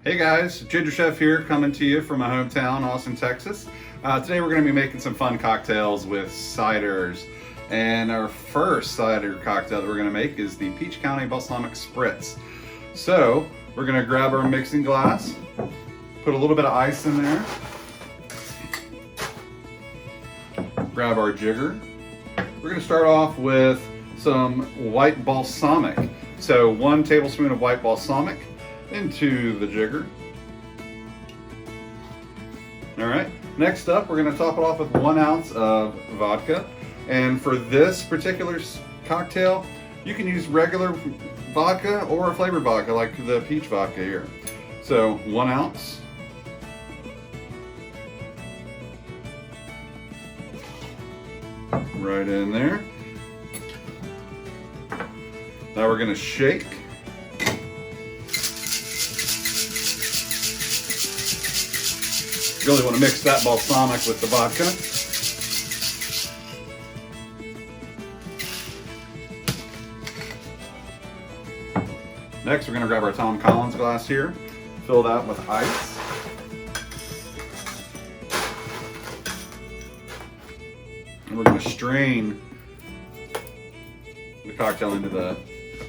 Hey guys, Ginger Chef here, coming to you from my hometown, Austin, Texas. Today we're going to be making some fun cocktails with ciders. And our first cider cocktail that we're going to make is the Peach County Balsamic Spritz. So we're going to grab our mixing glass, put a little bit of ice in there, grab our jigger. We're going to start off with some white balsamic. So 1 tablespoon of white balsamic into the jigger. All right, next up, we're gonna top it off with 1 ounce of vodka. And for this particular cocktail, you can use regular vodka or a flavored vodka like the peach vodka here. So 1 ounce. Right in there. Now we're gonna shake. Really want to mix that balsamic with the vodka. Next, we're going to grab our Tom Collins glass here, fill that with ice. And we're going to strain the cocktail into the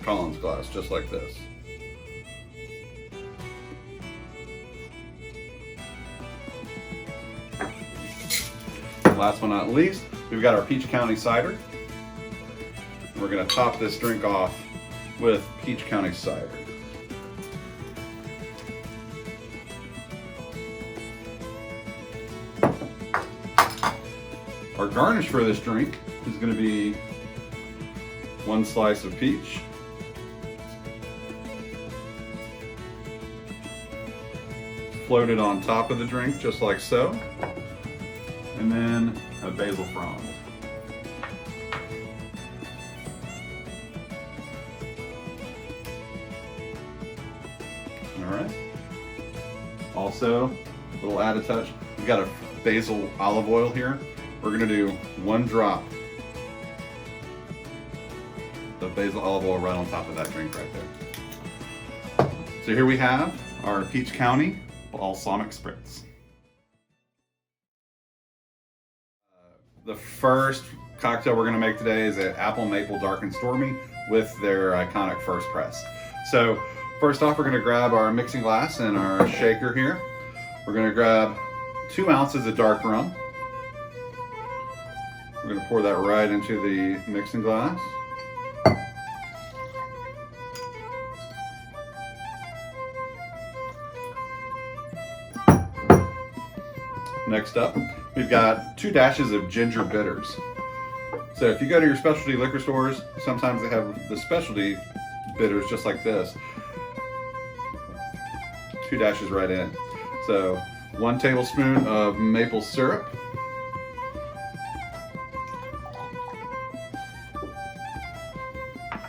Collins glass, just like this. Last but not least, we've got our Peach County cider. We're going to top this drink off with Peach County cider. Our garnish for this drink is going to be 1 slice of peach, floated on top of the drink just like so. And then a basil frond. All right. Also, a little added touch. We've got a basil olive oil here. We're gonna do 1 drop of basil olive oil right on top of that drink right there. So here we have our Peach County Balsamic Spritz. The first cocktail we're going to make today is an apple maple dark and stormy with their iconic first press. So first off, we're going to grab our mixing glass and our shaker here. We're going to grab 2 ounces of dark rum. We're going to pour that right into the mixing glass. Next up, we've got 2 dashes of ginger bitters. So if you go to your specialty liquor stores, sometimes they have the specialty bitters just like this. 2 dashes right in. So 1 tablespoon of maple syrup.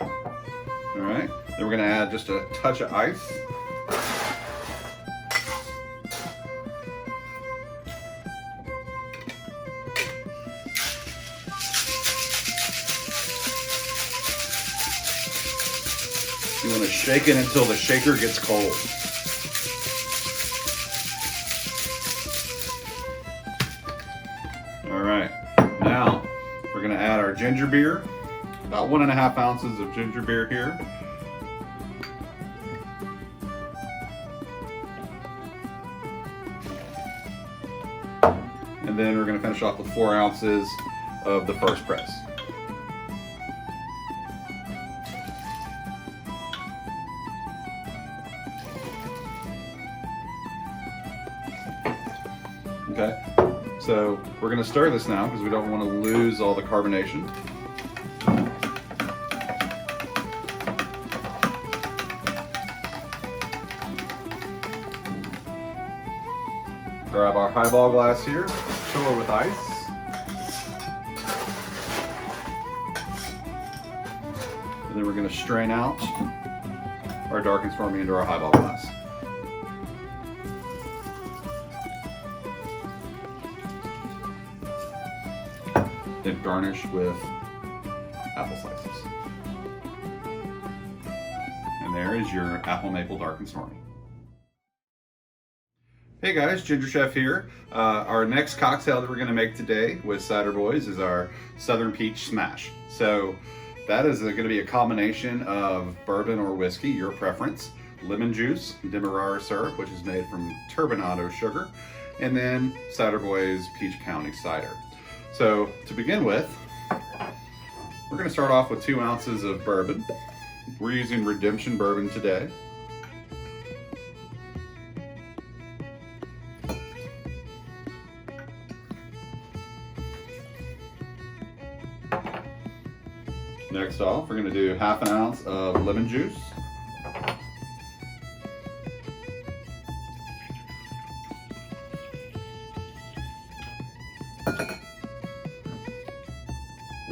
All right, then we're gonna add just a touch of ice. You want to shake it until the shaker gets cold. All right, now we're going to add our ginger beer, about 1.5 ounces of ginger beer here. And then we're going to finish off with 4 ounces of the first press. Okay, so we're going to stir this now because we don't want to lose all the carbonation. Grab our highball glass here, fill it with ice. And then we're going to strain out our dark and stormy into our highball glass. Then garnish with apple slices. And there is your apple maple dark and stormy. Hey guys, Ginger Chef here. Our next cocktail that we're going to make today with CiderBoys is our Southern Peach Smash. So that is going to be a combination of bourbon or whiskey, your preference, lemon juice, Demerara syrup, which is made from turbinado sugar, and then CiderBoys Peach County Cider. So to begin with, we're going to start off with 2 ounces of bourbon. We're using Redemption bourbon today. Next off, we're going to do 1/2 ounce of lemon juice.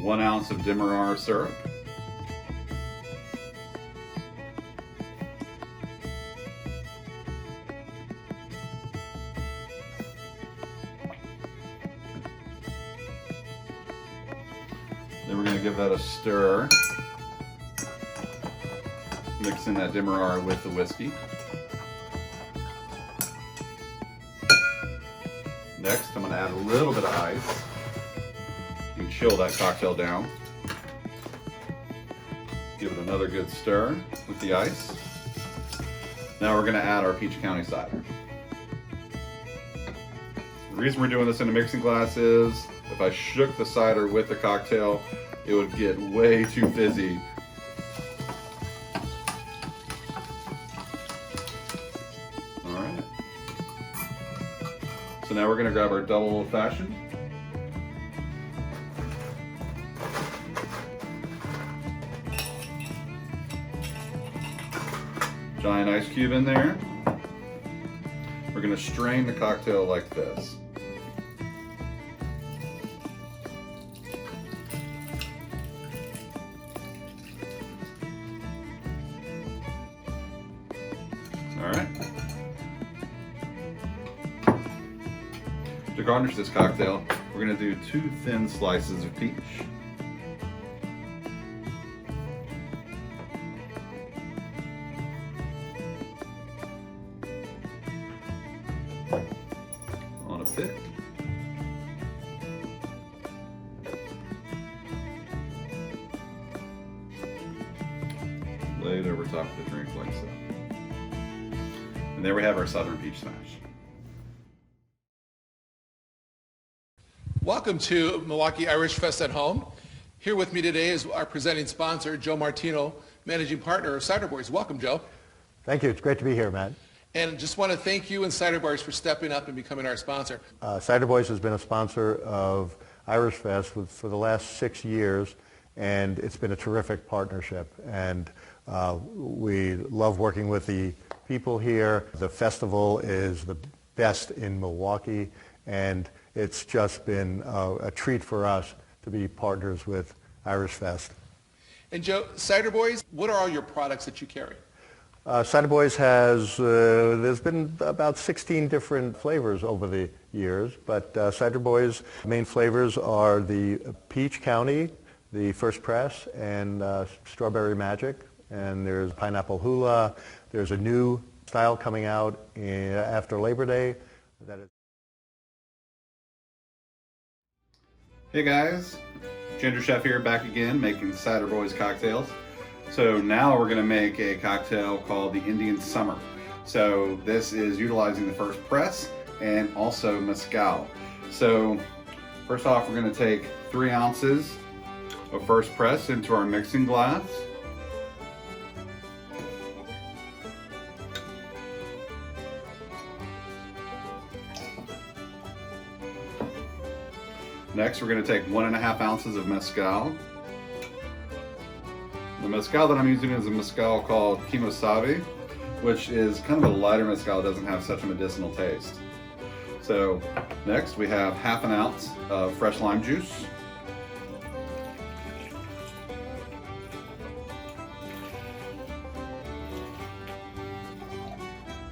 One ounce of Demerara syrup. Then we're going to give that a stir, mixing that Demerara with the whiskey. Next, I'm going to add a little bit of ice. You can chill that cocktail down. Give it another good stir with the ice. Now we're going to add our Peach County Cider. The reason we're doing this in a mixing glass is if I shook the cider with the cocktail, it would get way too fizzy. All right. So now we're going to grab our double old fashioned. Giant ice cube in there. We're going to strain the cocktail like this. All right. To garnish this cocktail, we're going to do 2 thin slices of peach. On a pick. Lay it over top of the drink like so. And there we have our Southern Peach Smash. Welcome to Milwaukee Irish Fest at Home. Here with me today is our presenting sponsor, Joe Martino, managing partner of CiderBoys. Welcome, Joe. Thank you. It's great to be here, Matt. And just want to thank you and CiderBoys for stepping up and becoming our sponsor. CiderBoys has been a sponsor of Irish Fest for the last 6 years, and it's been a terrific partnership. And we love working with the people here. The festival is the best in Milwaukee, and it's just been a treat for us to be partners with Irish Fest. And Joe, CiderBoys, what are all your products that you carry? CiderBoys has, there's been about 16 different flavors over the years, but CiderBoys' main flavors are the Peach County, the First Press, and Strawberry Magic. And there's Pineapple Hula. There's a new style coming out after Labor Day. Hey guys, Ginger Chef here, back again making CiderBoys cocktails. So now we're going to make a cocktail called the Indian Summer. So this is utilizing the First Press and also Mezcal. So first off, we're going to take 3 ounces of First Press into our mixing glass. Next, we're going to take 1.5 ounces of Mezcal. The Mezcal that I'm using is a Mezcal called Kimosabi, which is kind of a lighter Mezcal, doesn't have such a medicinal taste. So next we have 1/2 ounce of fresh lime juice.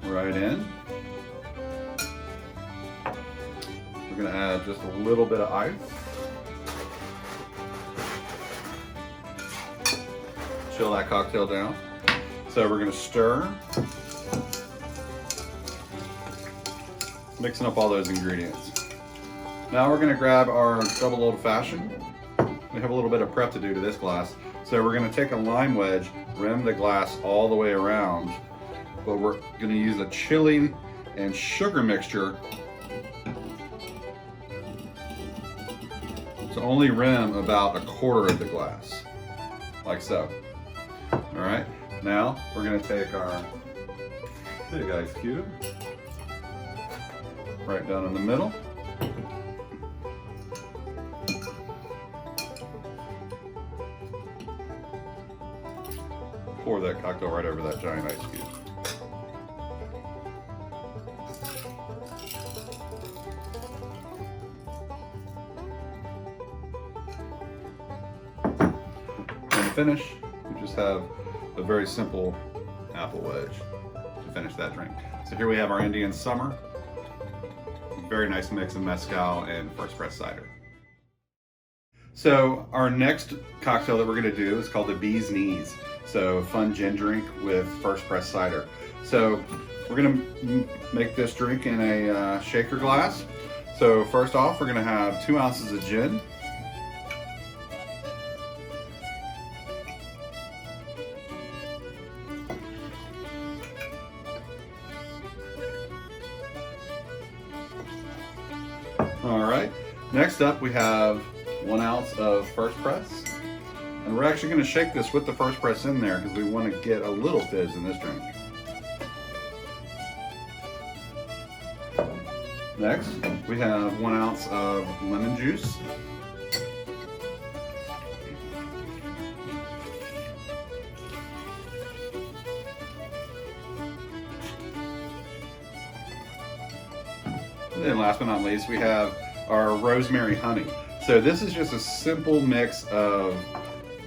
Right in. We're going to add just a little bit of ice. Chill that cocktail down. So we're going to stir. mixing up all those ingredients. Now we're gonna grab our double old fashioned. We have a little bit of prep to do to this glass. So we're gonna take a lime wedge, rim the glass all the way around, but we're gonna use a chili and sugar mixture to only rim about a quarter of the glass, like so. All right, now we're gonna take our big ice cube, right down in the middle. Pour that cocktail right over that giant ice cube. And to finish, we just have a very simple apple wedge to finish that drink. So here we have our Indian Summer. Very nice mix of mezcal and first press cider. So our next cocktail that we're gonna do is called the Bee's Knees. So fun gin drink with first press cider. So we're gonna make this drink in a shaker glass. So first off, we're gonna have 2 ounces of gin. All right, next up we have 1 ounce of first press. And we're actually going to shake this with the first press in there because we want to get a little fizz in this drink. Next, we have 1 ounce of lemon juice. And then last but not least, we have our rosemary honey. So this is just a simple mix of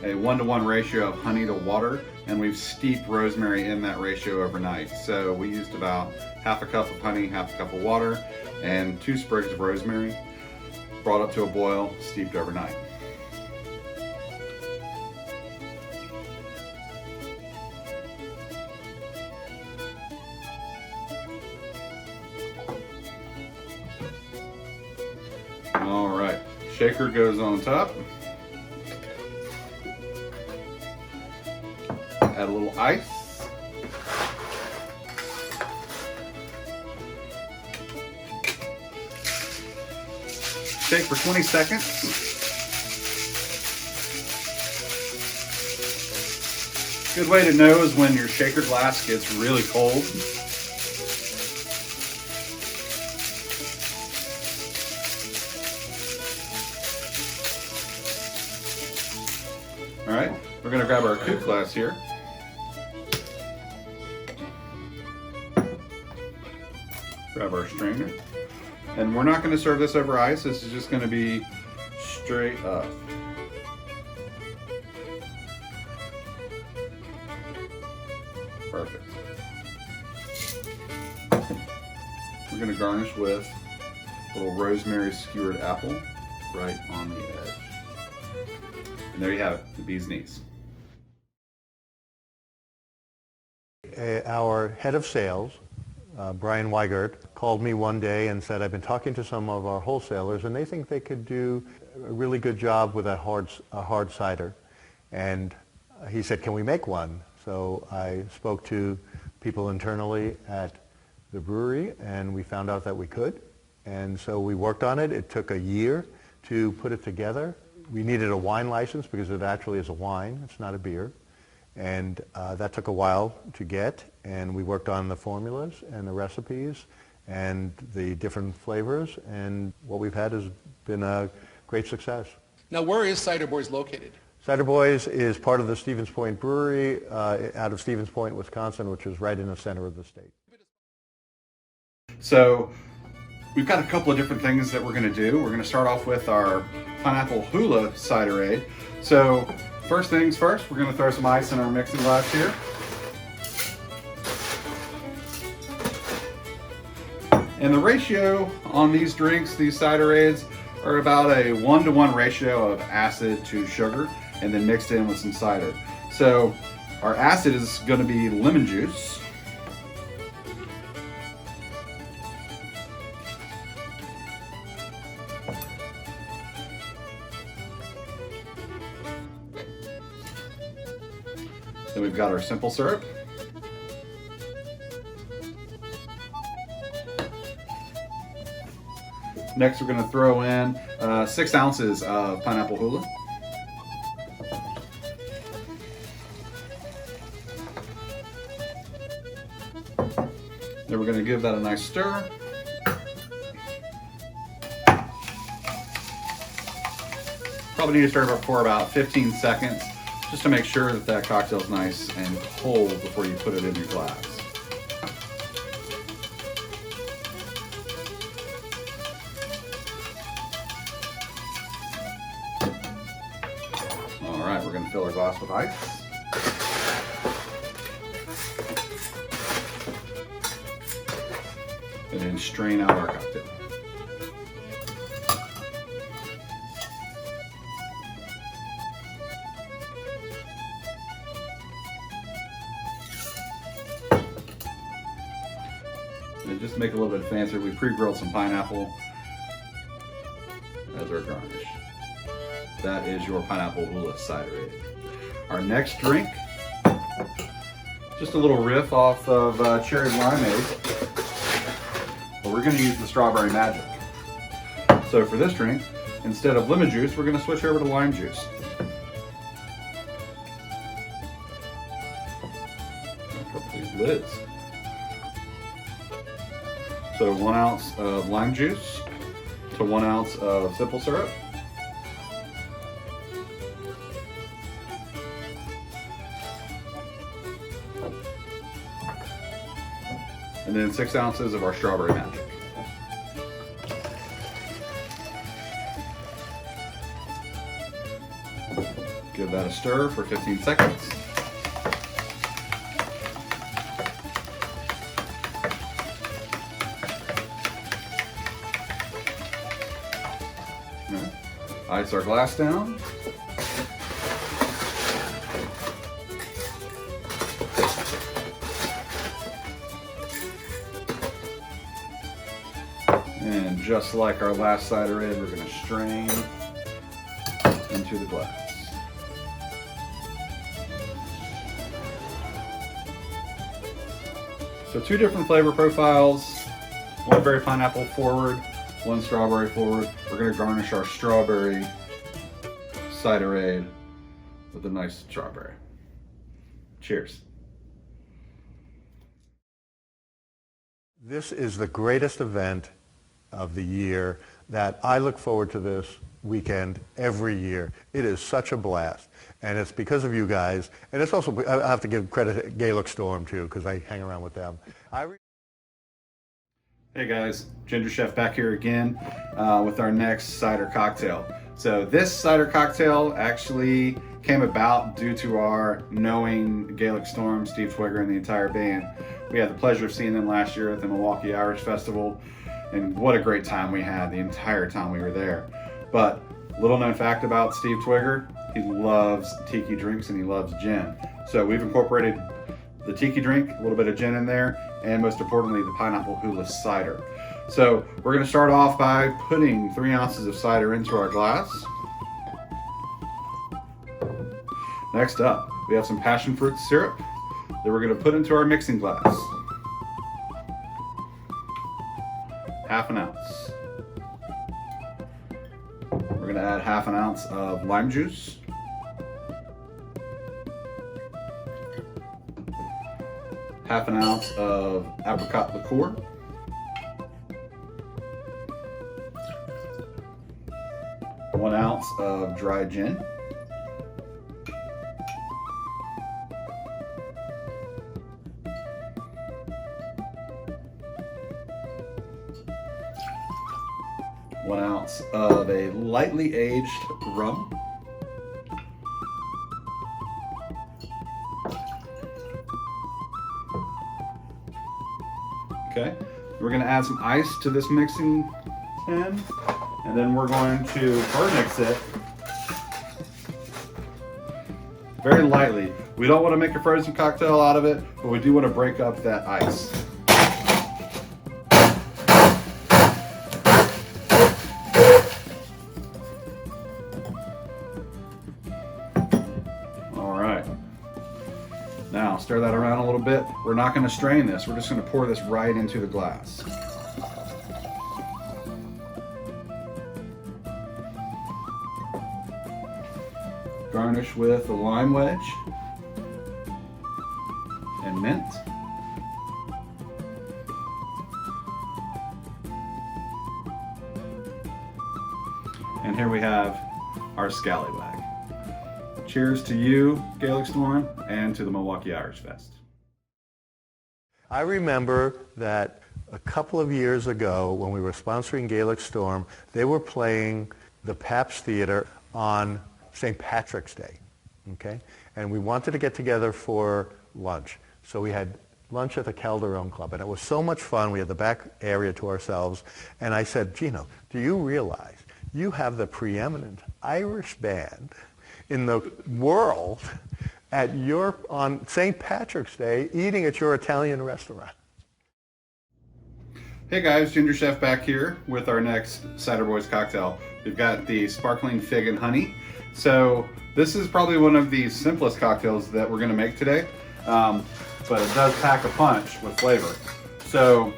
a 1-to-1 ratio of honey to water, and we've steeped rosemary in that ratio overnight. So we used about half a cup of honey, half a cup of water, and 2 sprigs of rosemary, brought up to a boil, steeped overnight. All right, shaker goes on top. Add a little ice. Shake for 20 seconds. Good way to know is when your shaker glass gets really cold. All right, we're gonna grab our coupe glass here. Grab our strainer. And we're not going to serve this over ice. This is just going to be straight up. Perfect. We're going to garnish with a little rosemary skewered apple right on the edge. And there you have it, the Bee's Knees. Our head of sales, Brian Weigert, called me one day and said, I've been talking to some of our wholesalers and they think they could do a really good job with a hard cider. And he said, can we make one? So I spoke to people internally at the brewery and we found out that we could. And so we worked on it. It took a year to put it together. We needed a wine license because it actually is a wine. It's not a beer. And that took a while to get, and we worked on the formulas and the recipes and the different flavors, and what we've had has been a great success. Now, where is CiderBoys located? CiderBoys is part of the Stevens Point Brewery out of Stevens Point, Wisconsin, which is right in the center of the state. So we've got a couple of different things that we're going to do. We're going to start off with our pineapple hula ciderade. So first things first, we're going to throw some ice in our mixing glass here. And the ratio on these drinks, these ciderades, are about a 1-to-1 ratio of acid to sugar and then mixed in with some cider. So our acid is going to be lemon juice. Then we've got our simple syrup. Next, we're going to throw in 6 ounces of pineapple hula. Then we're going to give that a nice stir. Probably need to stir it for about 15 seconds just to make sure that that cocktail is nice and cold before you put it in your glass. All right, we're going to fill our glass with ice. And then strain out our cocktail. And just to make it a little bit fancier, we pre-grilled some pineapple as our garnish. That is your pineapple hula cider. Our next drink, just a little riff off of cherry limeade. But we're going to use the strawberry magic. So for this drink, instead of lemon juice, we're going to switch over to lime juice. Cover these lids. So 1 ounce of lime juice to 1 ounce of simple syrup. And then 6 ounces of our strawberry magic. Give that a stir for 15 seconds. Right. Ice our glass down. And just like our last cider red, we're going to strain into the glass. So 2 different flavor profiles, one very pineapple forward, one strawberry forward. We're going to garnish our strawberry ciderade with a nice strawberry. Cheers. This is the greatest event of the year that I look forward to this weekend every year. It is such a blast. And it's because of you guys. And it's also, I have to give credit to Gaelic Storm too, because I hang around with them. Hey guys, Ginger Chef back here again with our next cider cocktail. So this cider cocktail actually came about due to our knowing Gaelic Storm, Steve Twigger, and the entire band. We had the pleasure of seeing them last year at the Milwaukee Irish Festival, and what a great time we had the entire time we were there. But little known fact about Steve Twigger, he loves tiki drinks and he loves gin. So we've incorporated the tiki drink, a little bit of gin in there, and most importantly, the pineapple hula cider. So we're going to start off by putting 3 ounces of cider into our glass. Next up, we have some passion fruit syrup that we're going to put into our mixing glass. Half an ounce. We're going to add half an ounce of lime juice. Half an ounce of apricot liqueur. One ounce of dry gin. One ounce of a lightly aged rum. Okay, we're going to add some ice to this mixing pan, and then we're going to mix it very lightly. We don't want to make a frozen cocktail out of it, but we do want to break up that ice. Stir that around a little bit. We're not going to strain this. We're just going to pour this right into the glass. Garnish with a lime wedge and mint. And here we have our scallywag. Cheers to you, Gaelic Storm, and to the Milwaukee Irish Fest. I remember that a couple of years ago when we were sponsoring Gaelic Storm, they were playing the Pabst Theater on St. Patrick's Day, okay? And we wanted to get together for lunch. So we had lunch at the Calderon Club, and it was so much fun. We had the back area to ourselves. And I said, Gino, do you realize you have the preeminent Irish band in the world on St. Patrick's Day eating at your Italian restaurant? Hey guys, Ginger Chef back here with our next CiderBoys cocktail. We've got the sparkling fig and honey. So this is probably one of the simplest cocktails that we're gonna make today, but it does pack a punch with flavor. So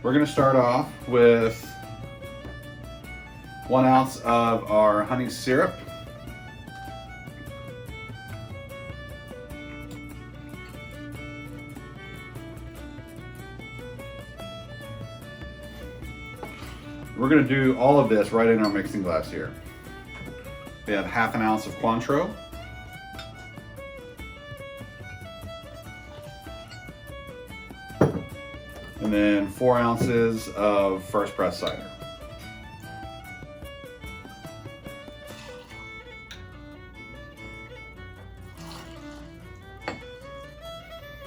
we're gonna start off with 1 ounce of our honey syrup. We're going to do all of this right in our mixing glass here. We have 1/2 ounce of Cointreau. And then 4 ounces of first press cider.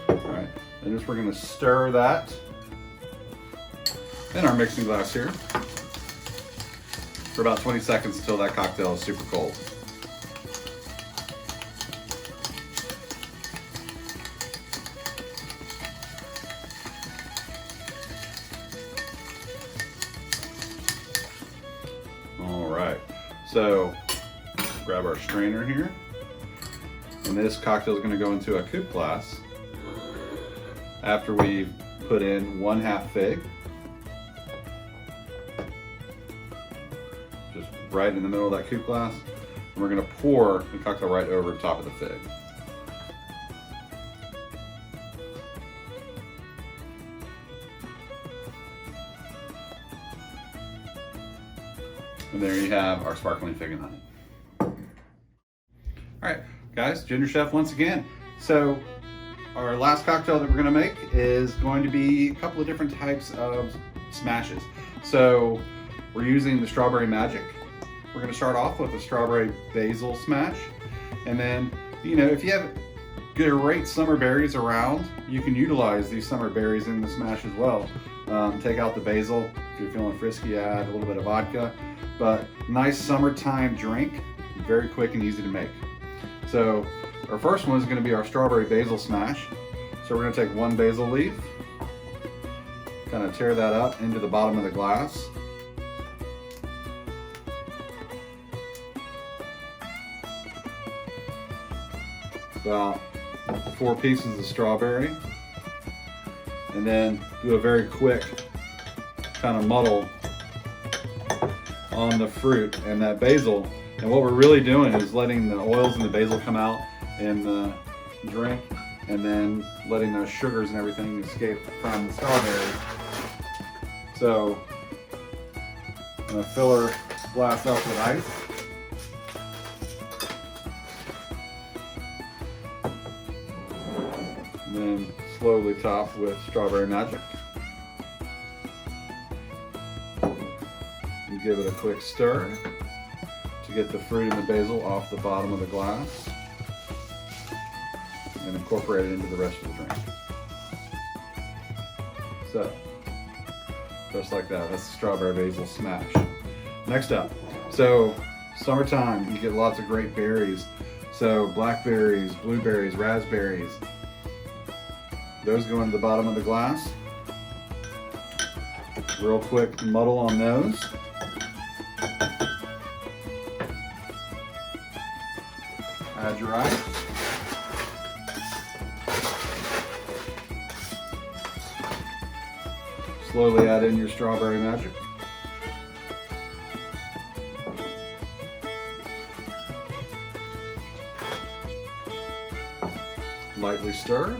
All right, and just we're going to stir that in our mixing glass here for about 20 seconds until that cocktail is super cold. All right, so grab our strainer here, and this cocktail is going to go into a coupe glass after we put in 1/2 fig. Just right in the middle of that coupe glass, and we're going to pour the cocktail right over the top of the fig. And there you have our sparkling fig and honey. All right, guys, Ginger Chef once again. So our last cocktail that we're going to make is going to be a couple of different types of smashes. So we're using the Strawberry Magic. We're going to start off with a strawberry basil smash. And then, you know, if you have great summer berries around, you can utilize these summer berries in the smash as well. Take out the basil. If you're feeling frisky, add a little bit of vodka. But nice summertime drink, very quick and easy to make. So our first one is going to be our strawberry basil smash. So we're going to take 1 basil leaf, kind of tear that up into the bottom of the glass. About 4 pieces of strawberry, and then do a very quick kind of muddle on the fruit and that basil. And what we're really doing is letting the oils and the basil come out in the drink, and then letting those sugars and everything escape from the strawberries. So I'm going to fill our glass up with ice. And then slowly top with Strawberry Magic. And give it a quick stir to get the fruit and the basil off the bottom of the glass, and incorporate it into the rest of the drink. So, just like that, that's the strawberry basil smash. Next up, so summertime, you get lots of great berries. So blackberries, blueberries, raspberries, those go into the bottom of the glass. Real quick muddle on those. Add your ice. Slowly add in your strawberry magic. Lightly stir.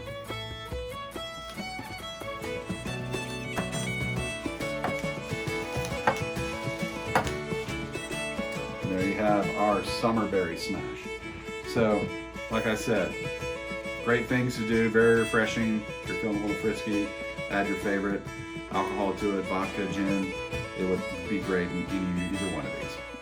And there you have our summer berry smash. So, like I said, great things to do, very refreshing. If you're feeling a little frisky, add your favorite alcohol to it, vodka, gin. It would be great in either one of these.